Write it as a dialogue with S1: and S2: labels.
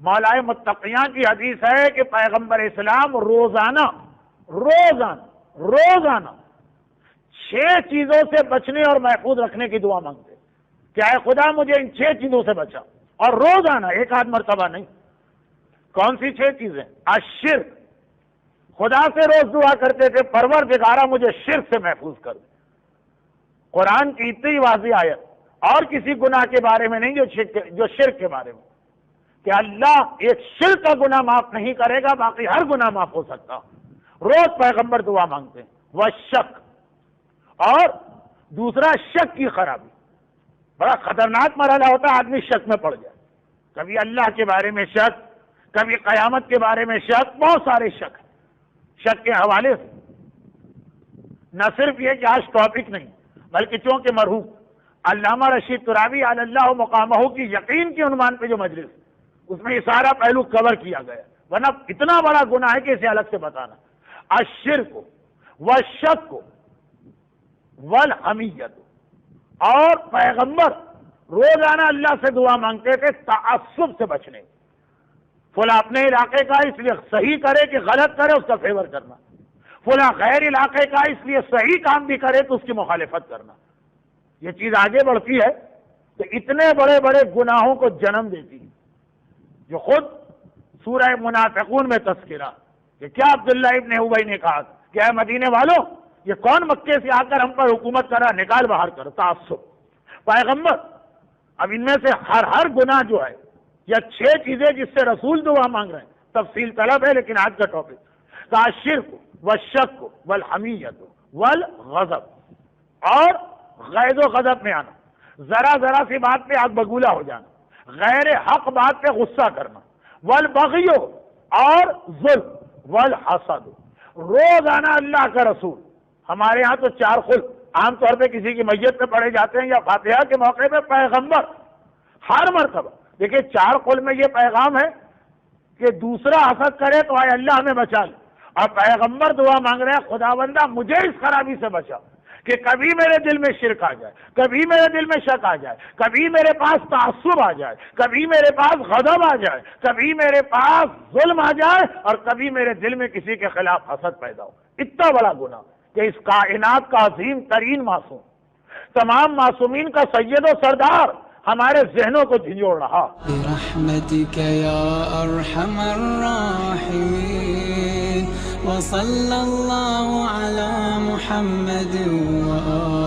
S1: مولائے متقیاں کی حدیث ہے کہ پیغمبر اسلام روزانہ 6 چیزوں سے بچنے اور محفوظ رکھنے کی دعا مانگتے کہ اے خدا مجھے ان 6 چیزوں سے بچا، اور روزانہ ایک آدھ مرتبہ نہیں۔ کون سی 6 چیزیں؟ الشرک، خدا سے روز دعا کرتے تھے پروردگارا مجھے شرک سے محفوظ کر دے۔ قرآن کی اتنی واضح آیت اور کسی گناہ کے بارے میں نہیں جو شرک کے بارے میں، کہ اللہ ایک شرک کا گناہ معاف نہیں کرے گا، باقی ہر گناہ معاف ہو سکتا۔ روز پیغمبر دعا مانگتے ہیں۔ وہ شک، اور دوسرا شک کی خرابی، بڑا خطرناک مرحلہ ہوتا ہے آدمی شک میں پڑ جائے، کبھی اللہ کے بارے میں شک، کبھی قیامت کے بارے میں شک، بہت سارے شک ہیں۔ شک کے حوالے سے نہ صرف یہ کہ آج ٹاپک نہیں، بلکہ چونکہ مرحوم علامہ رشید ترابی علی اللہ مقامہ کی یقین کے عنوان پہ جو مجلس، اس میں یہ سارا پہلو کور کیا گیا، ورنہ اتنا بڑا گناہ ہے کہ اسے الگ سے بتانا۔ الشرک والشک والحمیت، اور پیغمبر روزانہ اللہ سے دعا مانگتے تھے تعصب سے بچنے، فلاں اپنے علاقے کا اس لیے صحیح کرے کہ غلط کرے اس کا فیور کرنا، فلاں غیر علاقے کا اس لیے صحیح کام بھی کرے تو اس کی مخالفت کرنا۔ یہ چیز آگے بڑھتی ہے تو اتنے بڑے بڑے گناہوں کو جنم دیتی ہے، جو خود سورہ منافقون میں تذکرہ کہ کیا عبداللہ ابن ابی نے کہا کہ اے مدینے والوں، یہ کون مکے سے آ کر ہم پر حکومت کر رہا، نکال باہر کر۔ تعصب، پیغمبر اب ان میں سے ہر گناہ جو ہے، یا 6 چیزیں جس سے رسول دعا مانگ رہے ہیں، تفصیل طلب ہے لیکن آج کا ٹاپک الشرک والشک والحمیت والغضب، اور غیظ و غضب میں آنا، ذرا سی بات پہ آگ بگولا ہو جانا، غیر حق بات پہ غصہ کرنا، والبغی، اور ظلم، والحسد۔ روزانہ اللہ کا رسول، ہمارے ہاں تو 4 خلق عام طور پہ کسی کی میت پہ پڑھے جاتے ہیں یا فاتحہ کے موقع پہ، پیغمبر ہر مرتبہ دیکھیں 4 قول میں یہ پیغام ہے کہ دوسرا حسد کرے تو اے اللہ ہمیں بچا لے، اور پیغمبر دعا مانگ رہے ہیں خداوندہ مجھے اس خرابی سے بچا کہ کبھی میرے دل میں شرک آ جائے، کبھی میرے دل میں شک آ جائے، کبھی میرے پاس تعصب آ جائے، کبھی میرے پاس غضب آ جائے، کبھی میرے پاس ظلم آ جائے، اور کبھی میرے دل میں کسی کے خلاف حسد پیدا ہو۔ اتنا بڑا گناہ کہ اس کائنات کا عظیم ترین معصوم، تمام معصومین کا سید و سردار ہمارے ذہنوں کو جھنجھوڑ رہا۔
S2: برحمتک یا ارحم الراحمین، وصلی اللہ علی محمد وآلہ